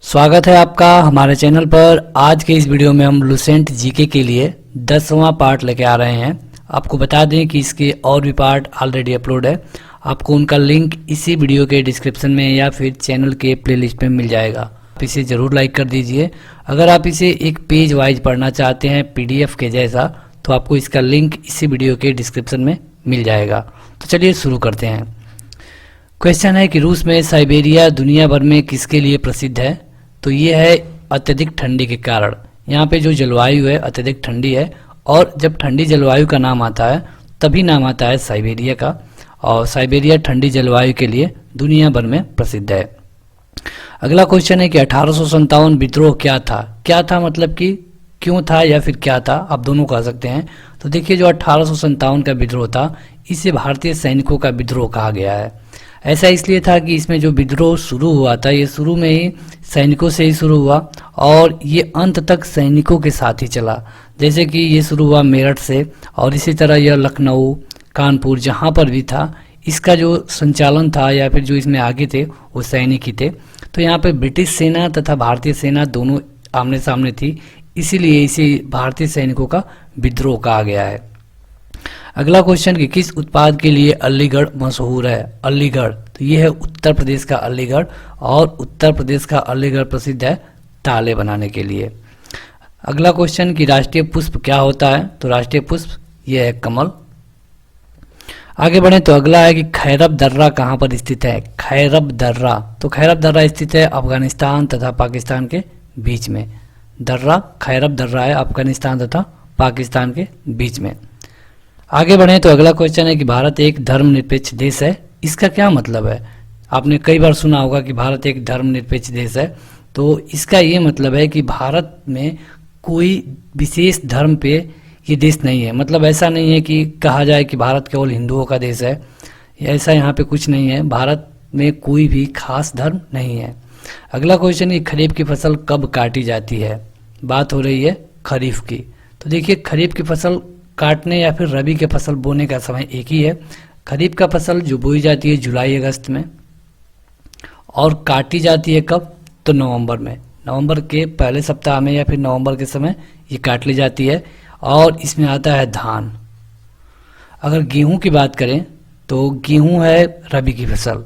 स्वागत है आपका हमारे चैनल पर। आज के इस वीडियो में हम लुसेंट जीके के लिए 10वां पार्ट लेके आ रहे हैं। आपको बता दें कि इसके और भी पार्ट ऑलरेडी अपलोड है। आपको उनका लिंक इसी वीडियो के डिस्क्रिप्शन में या फिर चैनल के प्लेलिस्ट में मिल जाएगा। आप इसे ज़रूर लाइक कर दीजिए। अगर आप इसे एक पेज वाइज पढ़ना चाहते हैं PDF के जैसा, तो आपको इसका लिंक इसी वीडियो के डिस्क्रिप्शन में मिल जाएगा। तो चलिए शुरू करते हैं। क्वेश्चन है कि रूस में साइबेरिया दुनिया भर में किसके लिए प्रसिद्ध है? तो ये है अत्यधिक ठंडी के कारण। यहाँ पे जो जलवायु है अत्यधिक ठंडी है, और जब ठंडी जलवायु का नाम आता है तभी नाम आता है साइबेरिया का। और साइबेरिया ठंडी जलवायु के लिए दुनिया भर में प्रसिद्ध है। अगला क्वेश्चन है कि 1857 विद्रोह क्या था? क्या था मतलब कि क्यों था या फिर क्या था, आप दोनों कह सकते हैं। तो देखिए, जो 1857 का विद्रोह था इसे भारतीय सैनिकों का विद्रोह कहा गया है। ऐसा इसलिए था कि इसमें जो विद्रोह शुरू हुआ था ये शुरू में ही सैनिकों से ही शुरू हुआ और ये अंत तक सैनिकों के साथ ही चला। जैसे कि ये शुरू हुआ मेरठ से, और इसी तरह यह लखनऊ, कानपुर, जहाँ पर भी था इसका जो संचालन था या फिर जो इसमें आगे थे वो सैनिक ही थे। तो यहाँ पे ब्रिटिश सेना तथा भारतीय सेना दोनों आमने सामने थी, इसीलिए इसे भारतीय सैनिकों का विद्रोह कहा गया है। अगला क्वेश्चन कि किस उत्पाद के लिए अलीगढ़ मशहूर है? अलीगढ़, तो ये है उत्तर प्रदेश का अलीगढ़, और उत्तर प्रदेश का अलीगढ़ प्रसिद्ध है ताले बनाने के लिए। अगला क्वेश्चन कि राष्ट्रीय पुष्प क्या होता है? तो राष्ट्रीय पुष्प ये है कमल। आगे बढ़े तो अगला है कि खैरब दर्रा कहाँ पर स्थित है? खैरब दर्रा, तो खैरब दर्रा स्थित है अफगानिस्तान तथा पाकिस्तान के बीच में। दर्रा खैरब दर्रा है अफगानिस्तान तथा पाकिस्तान के बीच में। आगे बढ़े तो अगला क्वेश्चन है कि भारत एक धर्मनिरपेक्ष देश है। इसका क्या मतलब है? आपने कई बार सुना होगा कि भारत एक धर्मनिरपेक्ष देश है। तो इसका ये मतलब है कि भारत में कोई विशेष धर्म पे ये देश नहीं है। मतलब ऐसा नहीं है कि कहा जाए कि भारत केवल हिंदुओं का देश है, ऐसा यहाँ पे कुछ नहीं है। भारत में कोई भी खास धर्म नहीं है। अगला क्वेश्चन है खरीफ की फसल कब काटी जाती है? बात हो रही है खरीफ की। तो देखिए, खरीफ की फसल काटने या फिर रबी के फसल बोने का समय एक ही है। खरीफ का फसल जो बोई जाती है जुलाई अगस्त में, और काटी जाती है कब? तो नवंबर में। नवंबर के पहले सप्ताह में या फिर नवंबर के समय ये काट ली जाती है, और इसमें आता है धान। अगर गेहूं की बात करें तो गेहूं है रबी की फसल।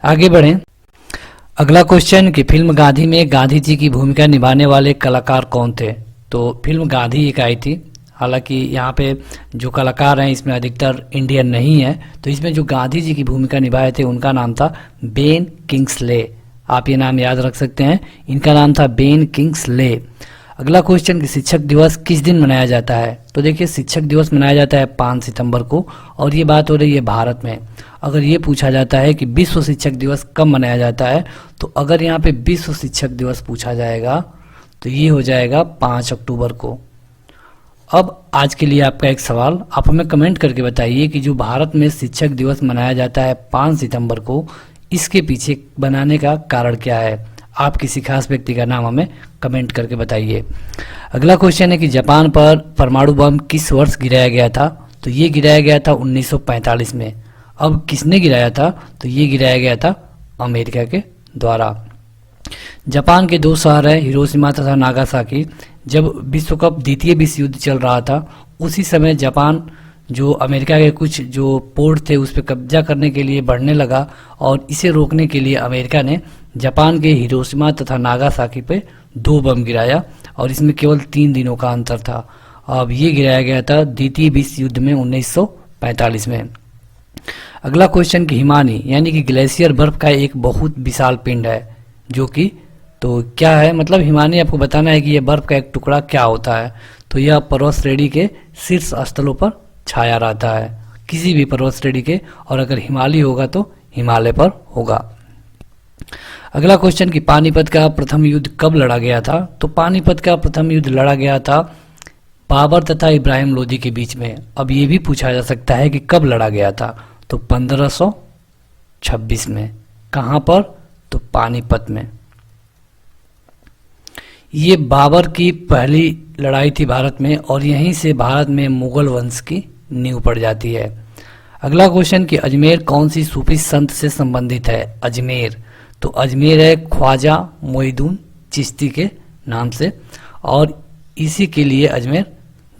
आगे बढ़ें। अगला क्वेश्चन कि फिल्म गांधी में गांधी जी की भूमिका निभाने वाले कलाकार कौन थे? तो फिल्म गांधी एक आई थी। हालांकि यहाँ पे जो कलाकार हैं इसमें अधिकतर इंडियन नहीं है। तो इसमें जो गांधी जी की भूमिका निभाए थे उनका नाम था बेन किंग्सले। आप ये नाम याद रख सकते हैं, इनका नाम था बेन किंग्सले। अगला क्वेश्चन कि शिक्षक दिवस किस दिन मनाया जाता है? तो देखिए, शिक्षक दिवस मनाया जाता है 5 सितंबर को, और ये बात हो रही है भारत में। अगर ये पूछा जाता है कि विश्व शिक्षक दिवस कब मनाया जाता है, तो अगर यहाँ पे विश्व शिक्षक दिवस पूछा जाएगा तो ये हो जाएगा 5 अक्टूबर को। अब आज के लिए आपका एक सवाल, आप हमें कमेंट करके बताइए कि जो भारत में शिक्षक दिवस मनाया जाता है 5 सितंबर को, इसके पीछे बनाने का कारण क्या है? आप किसी खास व्यक्ति का नाम हमें कमेंट करके बताइए। अगला क्वेश्चन है कि जापान पर परमाणु बम किस वर्ष गिराया गया था? तो ये गिराया गया था 1945 में। अब किसने गिराया था? तो ये गिराया गया था अमेरिका के द्वारा। जापान के 2 शहर हैं हिरोशिमा तथा नागासाकी। जब विश्व कप द्वितीय विश्व युद्ध चल रहा था उसी समय जापान जो अमेरिका के कुछ जो पोर्ट थे उस पर कब्जा करने के लिए बढ़ने लगा, और इसे रोकने के लिए अमेरिका ने जापान के हिरोशिमा तथा नागासाकी पे 2 बम गिराया, और इसमें केवल 3 दिनों का अंतर था। अब ये गिराया गया था द्वितीय विश्व युद्ध में 1945 में। अगला क्वेश्चन कि हिमानी यानी कि ग्लेशियर बर्फ का एक बहुत विशाल पिंड है, जो कि तो क्या है? मतलब हिमानी आपको बताना है कि यह बर्फ का एक टुकड़ा क्या होता है। तो यह पर्वत श्रेणी के शीर्ष स्थलों पर छाया रहता है, किसी भी पर्वत श्रेणी के, और अगर हिमालय होगा तो हिमालय पर होगा। अगला क्वेश्चन कि पानीपत का प्रथम युद्ध कब लड़ा गया था? तो पानीपत का प्रथम युद्ध लड़ा गया था बाबर तथा इब्राहिम लोदी के बीच में। अब ये भी पूछा जा सकता है कि कब लड़ा गया था? तो 1526 में। कहाँ पर? तो पानीपत में। ये बाबर की पहली लड़ाई थी भारत में, और यहीं से भारत में मुगल वंश की नींव पड़ जाती है। अगला क्वेश्चन कि अजमेर कौन सी सूफी संत से संबंधित है? अजमेर, तो अजमेर है ख्वाजा मोइनुद्दीन चिश्ती के नाम से, और इसी के लिए अजमेर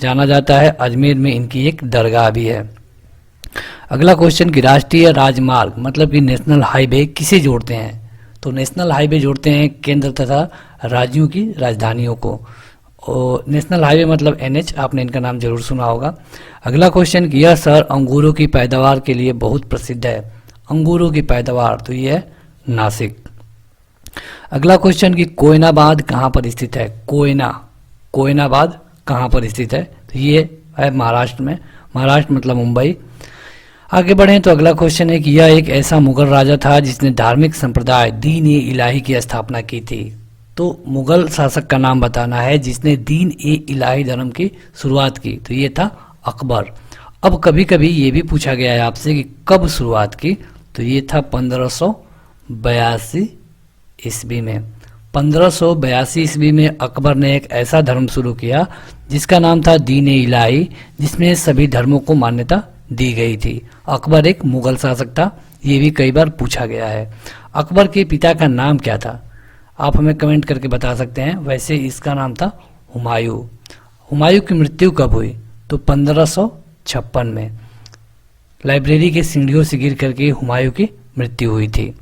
जाना जाता है। अजमेर में इनकी एक दरगाह भी है। अगला क्वेश्चन कि राष्ट्रीय राजमार्ग मतलब कि नेशनल हाईवे किसे जोड़ते हैं? तो नेशनल हाईवे जोड़ते हैं केंद्र तथा राज्यों की राजधानियों को। और नेशनल हाईवे मतलब NH, आपने इनका नाम जरूर सुना होगा। अगला क्वेश्चन कि यह शहर अंगूरों की पैदावार के लिए बहुत प्रसिद्ध है। अंगूरों की पैदावार, तो ये है नासिक। अगला क्वेश्चन कि कोयनाबाद कहाँ पर स्थित है? कोयनाबाद कहाँ पर स्थित है? तो ये है महाराष्ट्र में। महाराष्ट्र मतलब मुंबई। आगे बढ़ें तो अगला क्वेश्चन है कि यह एक ऐसा मुगल राजा था जिसने धार्मिक संप्रदाय दीन ए इलाही की स्थापना की थी। तो मुगल शासक का नाम बताना है जिसने दीन ए इलाही धर्म की शुरुआत की, तो ये था अकबर। अब कभी कभी ये भी पूछा गया है आपसे कि कब शुरुआत की, तो ये था 1582 ईस्वी में। 1582 ईस्वी में अकबर ने एक ऐसा धर्म शुरू किया जिसका नाम था दीन ए इलाही, जिसमें सभी धर्मों को मान्यता दी गई थी। अकबर एक मुगल शासक था, ये भी कई बार पूछा गया है। अकबर के पिता का नाम क्या था? आप हमें कमेंट करके बता सकते हैं। वैसे इसका नाम था हुमायूं। हुमायूं की मृत्यु कब हुई? तो 1556 में लाइब्रेरी के सीढ़ियों से गिर करके हुमायूं की मृत्यु हुई थी।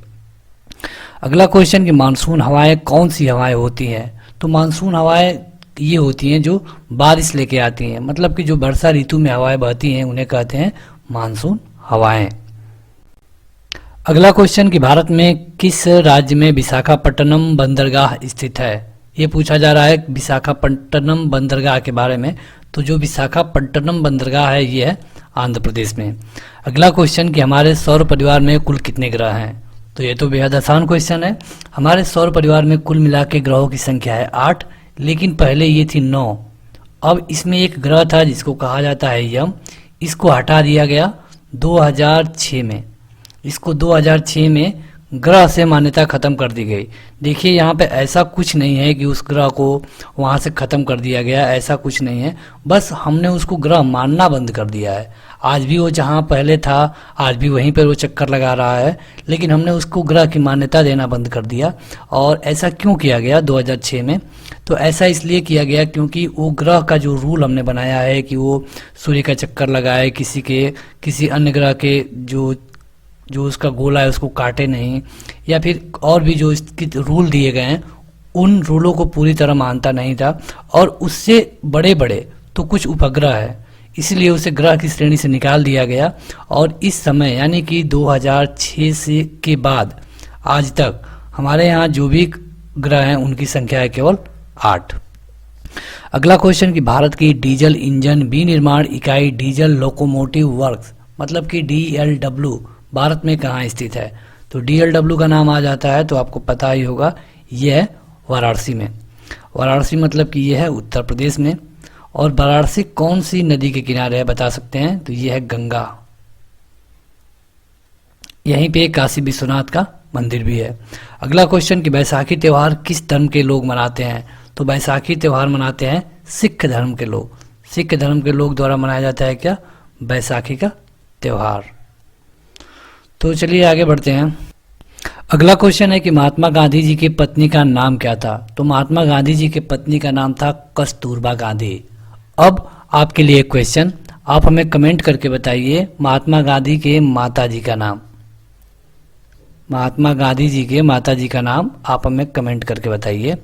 अगला क्वेश्चन कि मानसून हवाएं कौन सी हवाएं होती हैं? तो मानसून हवाएं ये होती हैं जो बारिश लेके आती हैं, मतलब कि जो वर्षा ऋतु में हवाएं बहती हैं उन्हें कहते हैं मानसून हवाएं। अगला क्वेश्चन कि भारत में किस राज्य में विशाखापट्टनम बंदरगाह स्थित है? ये पूछा जा रहा है विशाखापट्टनम बंदरगाह के बारे में। तो जो विशाखापट्टनम बंदरगाह है ये है आंध्र प्रदेश में। अगला क्वेश्चन कि हमारे सौर परिवार में कुल कितने ग्रह हैं? तो ये तो बेहद आसान क्वेश्चन है। हमारे सौर परिवार में कुल मिला के ग्रहों की संख्या है 8, लेकिन पहले ये थी 9। अब इसमें एक ग्रह था जिसको कहा जाता है यम, इसको हटा दिया गया 2006 में। इसको 2006 में ग्रह से मान्यता खत्म कर दी गई। देखिए यहाँ पे ऐसा कुछ नहीं है कि उस ग्रह को वहाँ से खत्म कर दिया गया, ऐसा कुछ नहीं है। बस हमने उसको ग्रह मानना बंद कर दिया है। आज भी वो जहाँ पहले था आज भी वहीं पर वो चक्कर लगा रहा है, लेकिन हमने उसको ग्रह की मान्यता देना बंद कर दिया। और ऐसा क्यों किया गया 2006 में? तो ऐसा इसलिए किया गया क्योंकि वो ग्रह का जो रूल हमने बनाया है कि वो सूर्य का चक्कर लगाए, किसी अन्य ग्रह के जो उसका गोला है उसको काटे नहीं, या फिर और भी जो इसके रूल दिए गए हैं उन रूलों को पूरी तरह मानता नहीं था। और उससे बड़े बड़े तो कुछ उपग्रह है, इसलिए उसे ग्रह की श्रेणी से निकाल दिया गया। और इस समय यानी कि 2006 से के बाद आज तक हमारे यहाँ जो भी ग्रह हैं उनकी संख्या है केवल 8। अगला क्वेश्चन कि भारत की डीजल इंजन विनिर्माण इकाई डीजल लोकोमोटिव वर्क्स मतलब कि DLW भारत में कहाँ स्थित है? तो DLW का नाम आ जाता है तो आपको पता ही होगा, यह है वाराणसी में। वाराणसी मतलब कि यह है उत्तर प्रदेश में। और वाराणसी कौन सी नदी के किनारे है बता सकते हैं? तो यह है गंगा। यहीं पे काशी विश्वनाथ का मंदिर भी है। अगला क्वेश्चन कि बैसाखी त्यौहार किस धर्म के लोग मनाते हैं? तो बैसाखी त्यौहार मनाते हैं सिख धर्म के लोग। सिख धर्म के लोग द्वारा मनाया जाता है क्या? बैसाखी का त्यौहार। तो चलिए आगे बढ़ते हैं। अगला क्वेश्चन है कि महात्मा गांधी जी की पत्नी का नाम क्या था? तो महात्मा गांधी जी की पत्नी का नाम था कस्तूरबा गांधी। अब आपके लिए एक क्वेश्चन, आप हमें कमेंट करके बताइए महात्मा गांधी के माता जी का नाम। महात्मा गांधी जी के माता जी का नाम आप हमें कमेंट करके बताइए।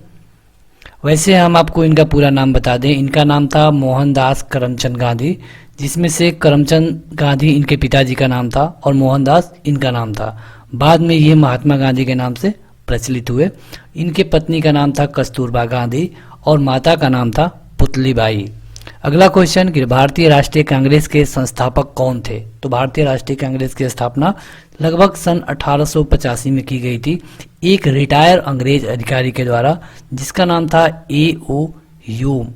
वैसे हम आपको इनका पूरा नाम बता दें, इनका नाम था मोहनदास करमचंद गांधी, जिसमें से करमचंद गांधी इनके पिताजी का नाम था और मोहनदास इनका नाम था। बाद में ये महात्मा गांधी के नाम से प्रचलित हुए। इनके पत्नी का नाम था कस्तूरबा गांधी और माता का नाम था पुतलीबाई। अगला क्वेश्चन कि भारतीय राष्ट्रीय कांग्रेस के संस्थापक कौन थे? तो भारतीय राष्ट्रीय कांग्रेस की स्थापना लगभग सन 1885 में की गई थी एक रिटायर अंग्रेज अधिकारी के द्वारा, जिसका नाम था A.O. ह्यूम।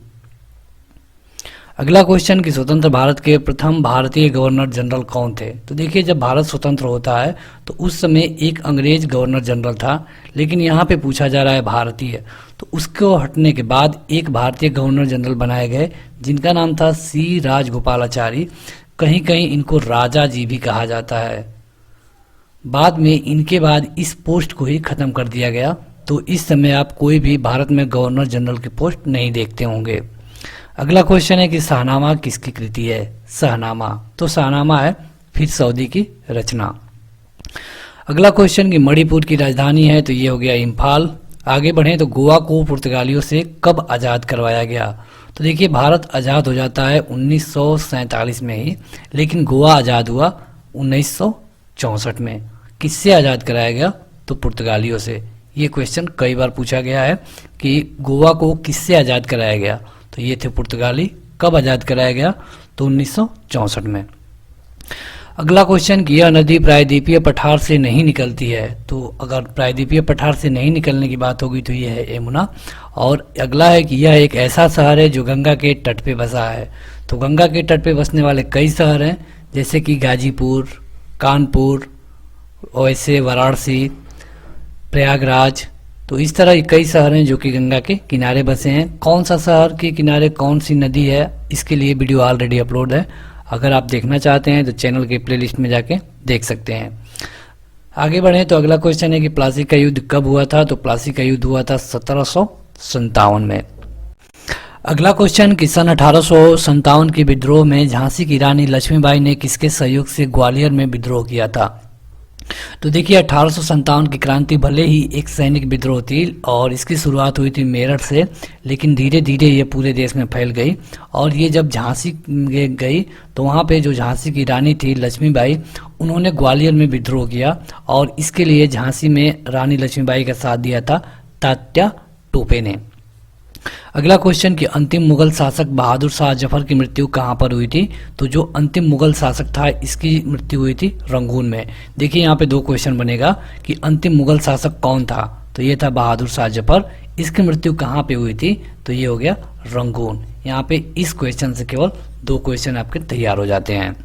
अगला क्वेश्चन कि स्वतंत्र भारत के प्रथम भारतीय गवर्नर जनरल कौन थे? तो देखिए जब भारत स्वतंत्र होता है तो उस समय एक अंग्रेज गवर्नर जनरल था, लेकिन यहाँ पे पूछा जा रहा है भारतीय, तो उसको हटने के बाद एक भारतीय गवर्नर जनरल बनाए गए जिनका नाम था C. राजगोपालाचारी। कहीं कहीं इनको राजा जी भी कहा जाता है। बाद में इनके बाद इस पोस्ट को ही खत्म कर दिया गया। तो इस समय आप कोई भी भारत में गवर्नर जनरल की पोस्ट नहीं देखते होंगे। अगला क्वेश्चन है कि शाहनामा किसकी कृति है? शाहनामा, तो शाहनामा है फिर सऊदी की रचना। अगला क्वेश्चन कि मणिपुर की राजधानी है, तो ये हो गया इम्फाल। आगे बढ़ें तो गोवा को पुर्तगालियों से कब आज़ाद करवाया गया? तो देखिए भारत आज़ाद हो जाता है 1947 में ही, लेकिन गोवा आज़ाद हुआ 1964 में। किससे आज़ाद कराया गया? तो पुर्तगालियों से। ये क्वेश्चन कई बार पूछा गया है कि गोवा को किससे आज़ाद कराया गया, तो ये थे पुर्तगाली। कब आज़ाद कराया गया? तो 1964 में। अगला क्वेश्चन कि यह नदी प्रायद्वीपीय पठार से नहीं निकलती है, तो अगर प्रायद्वीपीय पठार से नहीं निकलने की बात होगी तो यह है यमुना। और अगला है कि यह एक ऐसा शहर है जो गंगा के तट पे बसा है। तो गंगा के तट पे बसने वाले कई शहर हैं, जैसे कि गाजीपुर, कानपुर, वैसे वाराणसी, प्रयागराज। तो इस तरह कई शहर हैं जो कि गंगा के किनारे बसे हैं। कौन सा शहर के किनारे कौन सी नदी है, इसके लिए वीडियो ऑलरेडी अपलोड है। अगर आप देखना चाहते हैं तो चैनल के प्लेलिस्ट में जाके देख सकते हैं। आगे बढ़ें तो अगला क्वेश्चन है कि प्लासी का युद्ध कब हुआ था? तो प्लासी का युद्ध हुआ था 1757 में। अगला क्वेश्चन कि सन 1857 के विद्रोह में झांसी की रानी लक्ष्मीबाई ने किसके सहयोग से ग्वालियर में विद्रोह किया था? तो देखिए 1857 की क्रांति भले ही एक सैनिक विद्रोह थी और इसकी शुरुआत हुई थी मेरठ से, लेकिन धीरे धीरे ये पूरे देश में फैल गई। और ये जब झांसी गई तो वहाँ पे जो झांसी की रानी थी लक्ष्मीबाई, उन्होंने ग्वालियर में विद्रोह किया और इसके लिए झांसी में रानी लक्ष्मीबाई का साथ दिया था तात्या टोपे ने। अगला क्वेश्चन कि अंतिम मुगल शासक बहादुर शाह जफर की मृत्यु कहाँ पर हुई थी? तो जो अंतिम मुगल शासक था इसकी मृत्यु हुई थी रंगून में। देखिए यहाँ पे दो क्वेश्चन बनेगा कि अंतिम मुगल शासक कौन था, तो ये था बहादुर शाह जफर। इसकी मृत्यु कहाँ पे हुई थी? तो ये हो गया रंगून। यहाँ पे इस क्वेश्चन से केवल दो क्वेश्चन आपके तैयार हो जाते हैं।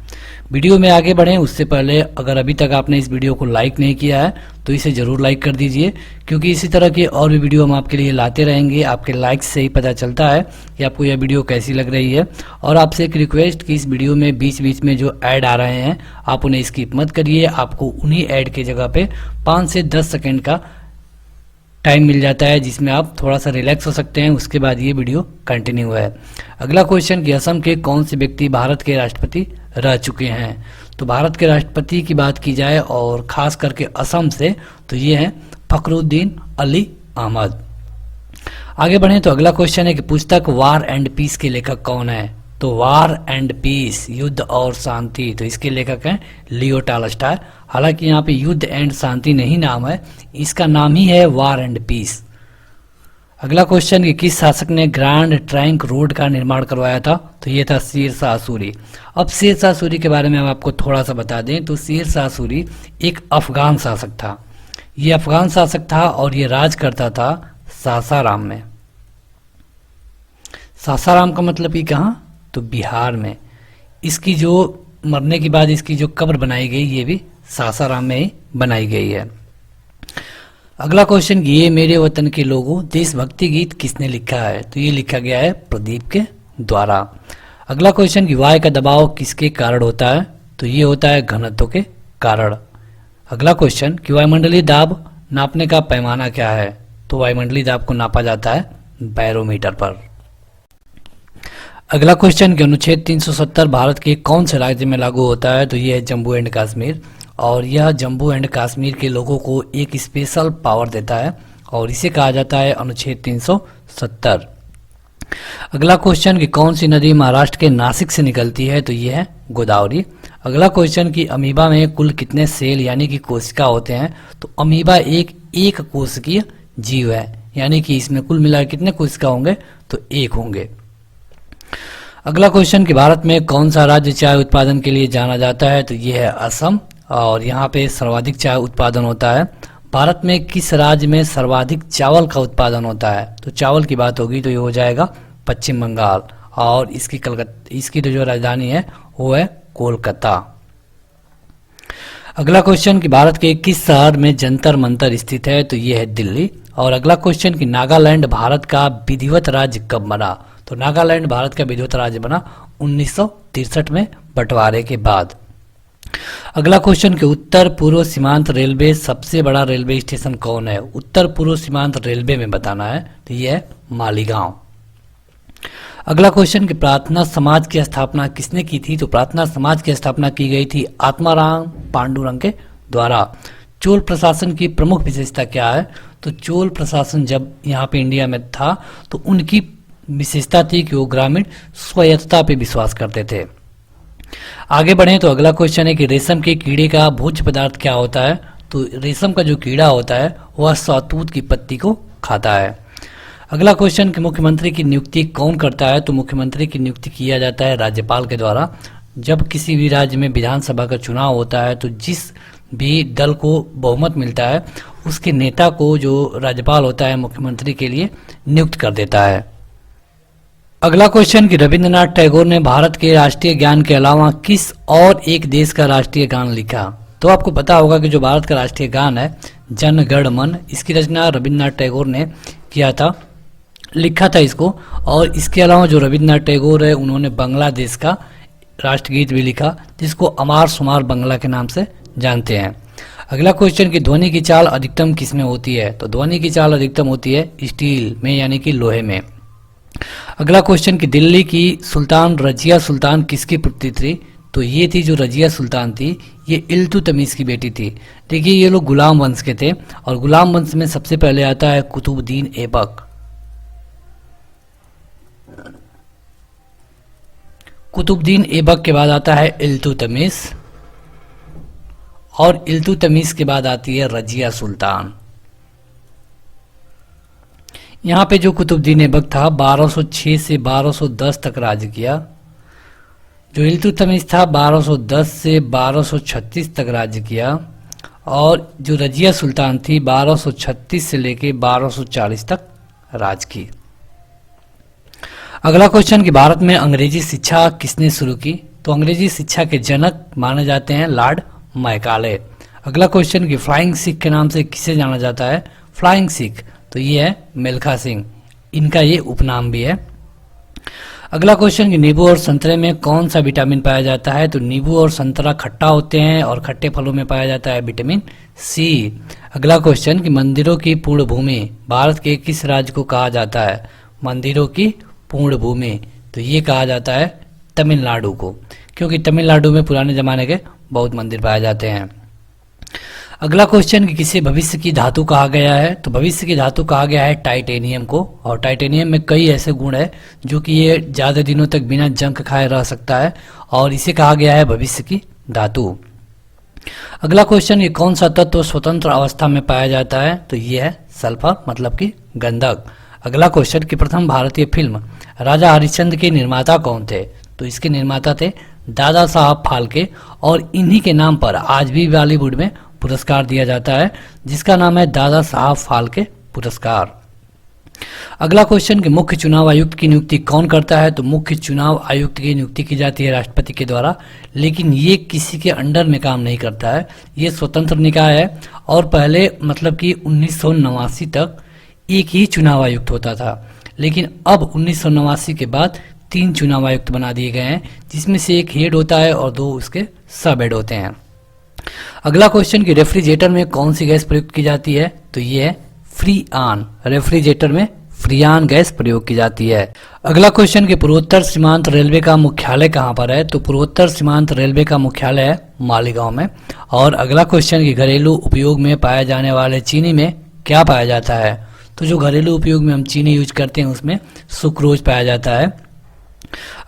वीडियो में आगे बढ़ें उससे पहले अगर अभी तक आपने इस वीडियो को लाइक नहीं किया है तो इसे जरूर लाइक कर दीजिए, क्योंकि इसी तरह के और भी वीडियो हम आपके लिए लाते रहेंगे। आपके लाइक से ही पता चलता है कि आपको यह वीडियो कैसी लग रही है। और आपसे एक रिक्वेस्ट कि इस वीडियो में बीच बीच में जो ऐड आ रहे हैं आप उन्हें स्किप मत करिए। आपको उन्हीं ऐड की जगह पे 5 से 10 सेकेंड का टाइम मिल जाता है जिसमें आप थोड़ा सा रिलैक्स हो सकते हैं। उसके बाद ये वीडियो कंटिन्यू है। अगला क्वेश्चन कि असम के कौन से व्यक्ति भारत के राष्ट्रपति रह चुके हैं? तो भारत के राष्ट्रपति की बात की जाए और खास करके असम से, तो ये हैं फखरुद्दीन अली अहमद। आगे बढ़ें तो अगला क्वेश्चन है कि पुस्तक वार एंड पीस के लेखक कौन है? तो वार एंड पीस, युद्ध और शांति, तो इसके लेखक हैं लियो टॉलस्टॉय। हालांकि यहाँ पे युद्ध एंड शांति नहीं नाम है, इसका नाम ही है वार एंड पीस। अगला क्वेश्चन कि किस शासक ने ग्रैंड ट्रंक रोड का निर्माण करवाया था? तो ये था शेर शाह सूरी। अब शेर शाह सूरी के बारे में हम आपको थोड़ा सा बता दें तो शेर शाह सूरी एक अफगान शासक था। ये अफगान शासक था और ये राज करता था सासाराम में। सासाराम का मतलब कि कहाँ? तो बिहार में। इसकी जो मरने के बाद इसकी जो कब्र बनाई गई ये भी सासाराम में ही बनाई गई है। अगला क्वेश्चन ये मेरे वतन के लोगों देशभक्ति गीत किसने लिखा है? तो ये लिखा गया है प्रदीप के द्वारा। अगला क्वेश्चन कि वायु का दबाव किसके कारण होता है? तो ये होता है घनत्व के कारण। अगला क्वेश्चन कि वायुमंडलीय दाब नापने का पैमाना क्या है? तो वायुमंडलीय दाब को नापा जाता है बैरोमीटर पर। अगला क्वेश्चन कि अनुच्छेद 370 भारत के कौन से राज्य में लागू होता है? तो ये है जम्मू एंड कश्मीर। और यह जम्मू एंड कश्मीर के लोगों को एक स्पेशल पावर देता है और इसे कहा जाता है अनुच्छेद 370। अगला क्वेश्चन कि कौन सी नदी महाराष्ट्र के नासिक से निकलती है? तो ये है गोदावरी। अगला क्वेश्चन कि अमीबा में कुल कितने सेल यानी कि कोशिका होते हैं? तो अमीबा एक कोशिकीय जीव है, यानी कि इसमें कुल मिलाकर कितने कोशिका होंगे? तो 1 होंगे। अगला क्वेश्चन कि भारत में कौन सा राज्य चाय उत्पादन के लिए जाना जाता है? तो ये है असम और यहाँ पे सर्वाधिक चाय उत्पादन होता है। भारत में किस राज्य में सर्वाधिक चावल का उत्पादन होता है? तो चावल की बात होगी तो ये हो जाएगा पश्चिम बंगाल और इसकी जो राजधानी है वो है कोलकाता। अगला क्वेश्चन कि भारत के किस शहर में जंतर मंतर स्थित है? तो ये है दिल्ली। और अगला क्वेश्चन कि नागालैंड भारत का विधिवत राज्य कब बना? तो नागालैंड भारत का विधिवत राज्य बना 1963 में बंटवारे के बाद। अगला क्वेश्चन कि उत्तर पूर्व सीमांत रेलवे सबसे बड़ा रेलवे स्टेशन कौन है? उत्तर पूर्व सीमांत रेलवे में बताना है, तो ये है मालीगांव। अगला क्वेश्चन कि प्रार्थना समाज की स्थापना किसने की थी? तो प्रार्थना समाज की स्थापना की गई थी आत्माराम पांडुरंग के द्वारा। चोल प्रशासन की प्रमुख विशेषता क्या है? तो चोल प्रशासन जब यहाँ पे इंडिया में था तो उनकी विशेषता थी कि वो ग्रामीण स्वायत्तता पे विश्वास करते थे। आगे बढ़े तो अगला क्वेश्चन है कि रेशम के कीड़े का भोज्य पदार्थ क्या होता है? तो रेशम का जो कीड़ा होता है वह शहतूत की पत्ती को खाता है। अगला क्वेश्चन कि मुख्यमंत्री की नियुक्ति कौन करता है? तो मुख्यमंत्री की नियुक्ति किया जाता है राज्यपाल के द्वारा। जब किसी भी राज्य में विधानसभा का चुनाव होता है तो जिस भी दल को बहुमत मिलता है उसके नेता को जो राज्यपाल होता है मुख्यमंत्री के लिए नियुक्त कर देता है। अगला क्वेश्चन कि रविंद्रनाथ टैगोर ने भारत के राष्ट्रीय गान के अलावा किस और एक देश का राष्ट्रीय गान लिखा? तो आपको पता होगा कि जो भारत का राष्ट्रीय गान है जन गण मन, इसकी रचना रविंद्रनाथ टैगोर ने किया था, लिखा था इसको। और इसके अलावा जो रविंद्रनाथ टैगोर है उन्होंने बांग्लादेश का राष्ट्रगीत भी लिखा जिसको अमार सुमार बांग्ला के नाम से जानते हैं। अगला क्वेश्चन कि ध्वनि की चाल अधिकतम किसमें होती है? तो ध्वनि की चाल अधिकतम होती है स्टील में यानी कि लोहे में। अगला क्वेश्चन कि दिल्ली की सुल्तान रजिया सुल्तान किसकी पुत्री थी? तो ये थी जो रजिया सुल्तान थी ये इल्तुतमिश की बेटी थी। देखिए ये लोग गुलाम वंश के थे और गुलाम वंश में सबसे पहले आता है कुतुबुद्दीन ऐबक। कुतुबुद्दीन ऐबक के बाद आता है इल्तुतमिश और इल्तुतमिश के बाद आती है रजिया सुल्तान। यहाँ पे जो कुतुबुद्दीन ऐबक था 1206 से 1210 तक राज्य किया। जो इल्तुतमिश था 1210 से 1236 तक राज्य किया और जो रजिया सुल्तान थी 1236 से लेके 1240 तक राज की। अगला क्वेश्चन कि भारत में अंग्रेजी शिक्षा किसने शुरू की? तो अंग्रेजी शिक्षा के जनक माने जाते हैं लॉर्ड मैकाले। अगला क्वेश्चन कि फ्लाइंग सिख के नाम से किसे जाना जाता है? फ्लाइंग सिख, तो ये है मिल्खा सिंह, इनका ये उपनाम भी है। अगला क्वेश्चन कि नींबू और संतरे में कौन सा विटामिन पाया जाता है? तो नींबू और संतरा खट्टा होते हैं और खट्टे फलों में पाया जाता है विटामिन सी। अगला क्वेश्चन कि मंदिरों की पूर्ण भूमि भारत के किस राज्य को कहा जाता है? मंदिरों की पूर्ण भूमि, तो ये कहा जाता है तमिलनाडु को, क्योंकि तमिलनाडु में पुराने जमाने के बहुत मंदिर पाए जाते हैं। अगला क्वेश्चन कि किसे भविष्य की धातु कहा गया है? तो भविष्य की धातु कहा गया है टाइटेनियम को। और टाइटेनियम में कई ऐसे गुण है जो कि ये ज़्यादा दिनों तक बिना जंग खाए रह सकता है और इसे कहा गया है भविष्य की धातु। अगला क्वेश्चन ये कौन सा तत्व स्वतंत्र अवस्था में पाया जाता है? तो ये है सल्फर, मतलब कि गंधक। अगला क्वेश्चन कि प्रथम भारतीय फिल्म राजा हरिश्चंद्र के निर्माता कौन थे? तो इसके निर्माता थे दादा साहब फाल्के और इन्हीं के नाम पर आज भी बॉलीवुड में पुरस्कार दिया जाता है जिसका नाम है दादा साहब फाल्के पुरस्कार। अगला क्वेश्चन कि मुख्य चुनाव आयुक्त की नियुक्ति कौन करता है? तो मुख्य चुनाव आयुक्त की नियुक्ति की जाती है राष्ट्रपति के द्वारा, लेकिन ये किसी के अंडर में काम नहीं करता है, ये स्वतंत्र निकाय है। और पहले मतलब कि 1989 तक एक ही चुनाव आयुक्त होता था, लेकिन अब 1989 के बाद 3 चुनाव आयुक्त बना दिए गए हैं जिसमें से एक हेड होता है और 2 उसके सब हेड होते हैं। अगला क्वेश्चन कि रेफ्रिजरेटर में कौन सी गैस प्रयुक्त की जाती है? तो ये है फ्रीआन। रेफ्रिजरेटर में फ्रीआन गैस प्रयोग की जाती है। अगला क्वेश्चन कि पूर्वोत्तर सीमांत रेलवे का मुख्यालय कहाँ पर है? तो पूर्वोत्तर सीमांत रेलवे का मुख्यालय है मालीगांव में। और अगला क्वेश्चन कि घरेलू उपयोग में पाए जाने वाले चीनी में क्या पाया जाता है? तो जो घरेलू उपयोग में हम चीनी यूज करते हैं उसमें सुक्रोज पाया जाता है।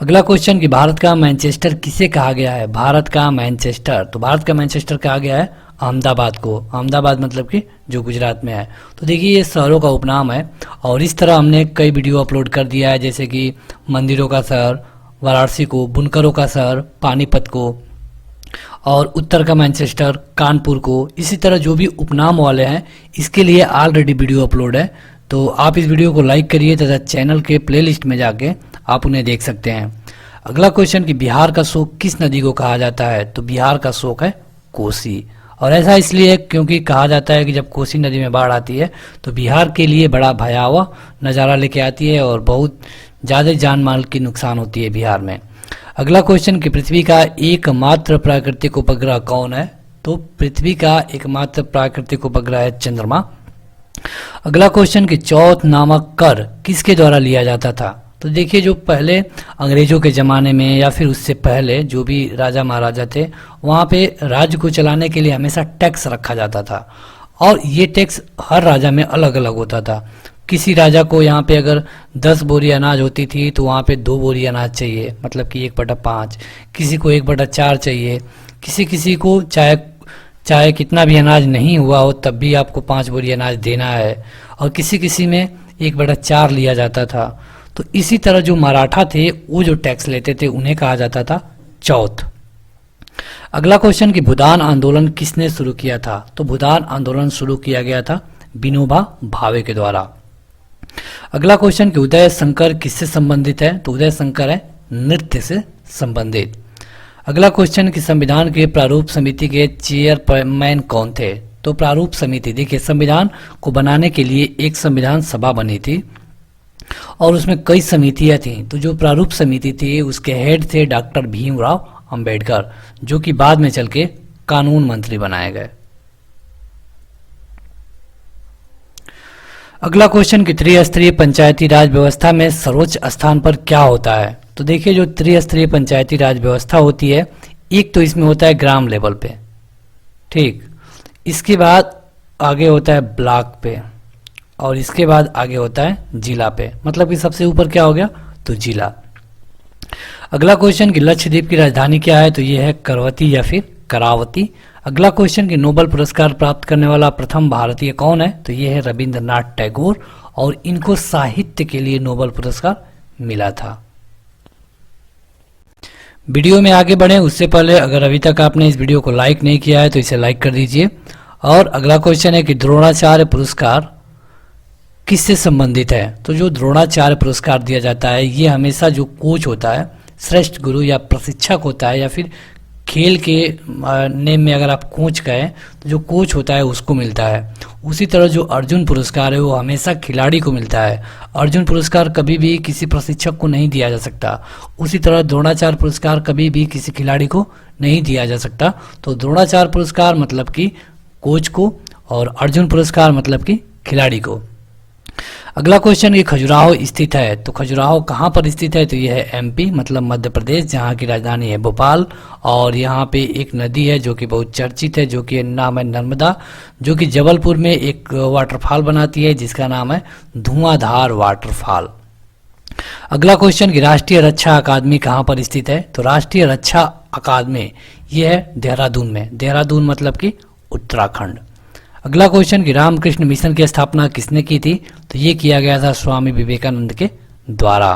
अगला क्वेश्चन कि भारत का मैनचेस्टर किसे कहा गया है? भारत का मैनचेस्टर, तो भारत का मैनचेस्टर कहा गया है अहमदाबाद को। अहमदाबाद मतलब कि जो गुजरात में है। तो देखिए ये शहरों का उपनाम है और इस तरह हमने कई वीडियो अपलोड कर दिया है, जैसे कि मंदिरों का शहर वाराणसी को, बुनकरों का शहर पानीपत को, और उत्तर का मैनचेस्टर कानपुर को। इसी तरह जो भी उपनाम वाले हैं इसके लिए ऑलरेडी वीडियो अपलोड है, तो आप इस वीडियो को लाइक करिए तथा चैनल के प्लेलिस्ट में जाके आप उन्हें देख सकते हैं। अगला क्वेश्चन कि बिहार का शोक किस नदी को कहा जाता है? तो बिहार का शोक है कोसी। और ऐसा इसलिए क्योंकि कहा जाता है कि जब कोसी नदी में बाढ़ आती है तो बिहार के लिए बड़ा भयावह नज़ारा लेके आती है और बहुत ज़्यादा जान माल की नुकसान होती है बिहार में। अगला क्वेश्चन कि पृथ्वी का एकमात्र प्राकृतिक उपग्रह कौन है? तो पृथ्वी का एकमात्र प्राकृतिक उपग्रह है चंद्रमा। अगला क्वेश्चन कि चौथ नामक कर किसके द्वारा लिया जाता था? तो देखिए, जो पहले अंग्रेजों के ज़माने में या फिर उससे पहले जो भी राजा महाराजा थे, वहाँ पे राज्य को चलाने के लिए हमेशा टैक्स रखा जाता था और ये टैक्स हर राजा में अलग अलग होता था। किसी राजा को यहाँ पे अगर 10 बोरी अनाज होती थी तो वहाँ पे 2 बोरी अनाज चाहिए, मतलब कि 1/5। किसी को 1/4 चाहिए। किसी को चाहे कितना भी अनाज नहीं हुआ हो तब भी आपको 5 बोरी अनाज देना है, और किसी में 1/4 लिया जाता था। तो इसी तरह जो मराठा थे वो जो टैक्स लेते थे उन्हें कहा जाता था चौथ। अगला क्वेश्चन कि भूदान आंदोलन किसने शुरू किया था? तो भूदान आंदोलन शुरू किया गया था विनोबा भावे के द्वारा। अगला क्वेश्चन कि उदय शंकर किससे संबंधित है? तो उदय शंकर है नृत्य से संबंधित। अगला क्वेश्चन कि संविधान के प्रारूप समिति के चेयरमैन कौन थे? तो प्रारूप समिति, देखिए, संविधान को बनाने के लिए एक संविधान सभा बनी थी और उसमें कई समितियां थीं। तो जो प्रारूप समिति थी उसके हेड थे डॉक्टर भीमराव अंबेडकर, जो कि बाद में चल के कानून मंत्री बनाए गए। अगला क्वेश्चन कि त्रिस्तरीय पंचायती राज व्यवस्था में सर्वोच्च स्थान पर क्या होता है? तो देखिए, जो त्रिस्तरीय पंचायती राज व्यवस्था होती है, एक तो इसमें होता है ग्राम लेवल पे, ठीक, इसके बाद आगे होता है ब्लॉक पे, और इसके बाद आगे होता है जिला पे, मतलब कि सबसे ऊपर क्या हो गया? तो जिला। अगला क्वेश्चन कि लक्षद्वीप की राजधानी क्या है? तो ये है करवती या फिर करावती। अगला क्वेश्चन कि नोबेल पुरस्कार प्राप्त करने वाला प्रथम भारतीय कौन है? तो ये है रविंद्रनाथ टैगोर, और इनको साहित्य के लिए नोबेल पुरस्कार मिला था। वीडियो में आगे बढ़े उससे पहले अगर अभी तक आपने इस वीडियो को लाइक नहीं किया है तो इसे लाइक कर दीजिए। और अगला क्वेश्चन है कि द्रोणाचार्य पुरस्कार किससे संबंधित है? तो जो द्रोणाचार्य पुरस्कार दिया जाता है ये हमेशा जो कोच होता है, श्रेष्ठ गुरु या प्रशिक्षक होता है, या फिर खेल के नेम में अगर आप कोच कहें तो जो कोच होता है उसको मिलता है। उसी तरह जो अर्जुन पुरस्कार है वो हमेशा खिलाड़ी को मिलता है। अर्जुन पुरस्कार कभी भी किसी प्रशिक्षक को नहीं दिया जा सकता। उसी तरह द्रोणाचार्य पुरस्कार कभी भी किसी खिलाड़ी को नहीं दिया जा सकता। तो द्रोणाचार्य पुरस्कार मतलब कि कोच को, और अर्जुन पुरस्कार मतलब कि खिलाड़ी को। अगला क्वेश्चन कि खजुराहो स्थित है, तो खजुराहो कहाँ पर स्थित है? तो यह है एमपी, मतलब मध्य प्रदेश, जहाँ की राजधानी है भोपाल। और यहाँ पे एक नदी है जो कि बहुत चर्चित है, जो कि नाम है नर्मदा, जो कि जबलपुर में एक वाटरफॉल बनाती है जिसका नाम है धुआंधार वाटरफॉल। अगला क्वेश्चन कि राष्ट्रीय रक्षा अकादमी कहाँ पर स्थित है? तो राष्ट्रीय रक्षा अकादमी यह है देहरादून में। देहरादून मतलब कि उत्तराखंड। अगला क्वेश्चन कि रामकृष्ण मिशन की स्थापना किसने की थी? तो ये किया गया था स्वामी विवेकानंद के द्वारा।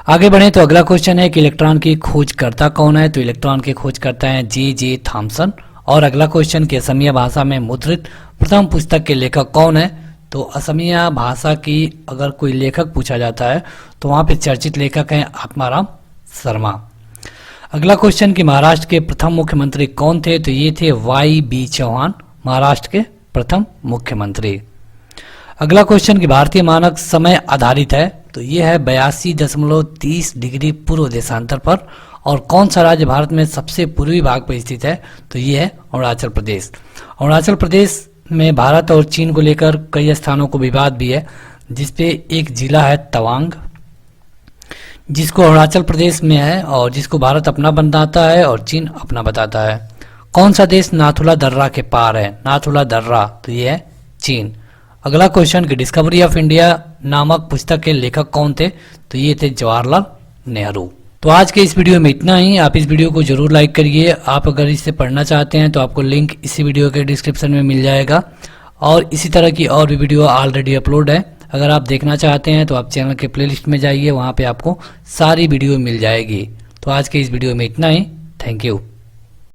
आगे बढ़े तो अगला क्वेश्चन है कि इलेक्ट्रॉन की खोजकर्ता कौन है? तो इलेक्ट्रॉन के खोजकर्ता हैं जे थॉमसन। और अगला क्वेश्चन कि असमिया भाषा में मुद्रित प्रथम पुस्तक के लेखक कौन है? तो असमिया भाषा की अगर कोई लेखक पूछा जाता है तो वहां पे चर्चित लेखक हैं आत्माराम शर्मा। अगला क्वेश्चन कि महाराष्ट्र के प्रथम मुख्यमंत्री कौन थे? तो ये थे वाई चौहान, महाराष्ट्र के प्रथम मुख्यमंत्री। अगला क्वेश्चन कि भारतीय मानक समय आधारित है? तो यह है 82.30 डिग्री पूर्व देशांतर पर। और कौन सा राज्य भारत में सबसे पूर्वी भाग पर स्थित है? तो यह है अरुणाचल प्रदेश। अरुणाचल प्रदेश में भारत और चीन को लेकर कई स्थानों को विवाद भी है, जिसपे एक जिला है तवांग, जिसको अरुणाचल प्रदेश में है और जिसको भारत अपना बताता है और चीन अपना बताता है। कौन सा देश नाथुला दर्रा के पार है? नाथुला दर्रा, तो ये है चीन। अगला क्वेश्चन कि डिस्कवरी ऑफ इंडिया नामक पुस्तक के लेखक कौन थे? तो ये थे जवाहरलाल नेहरू। तो आज के इस वीडियो में इतना ही। आप इस वीडियो को जरूर लाइक करिए। आप अगर इसे पढ़ना चाहते हैं तो आपको लिंक इसी वीडियो के डिस्क्रिप्शन में मिल जाएगा, और इसी तरह की और भी वीडियो ऑलरेडी अपलोड है। अगर आप देखना चाहते हैं तो आप चैनल के प्लेलिस्ट में जाइए, वहाँ पे आपको सारी वीडियो मिल जाएगी। तो आज के इस वीडियो में इतना ही। Thank you.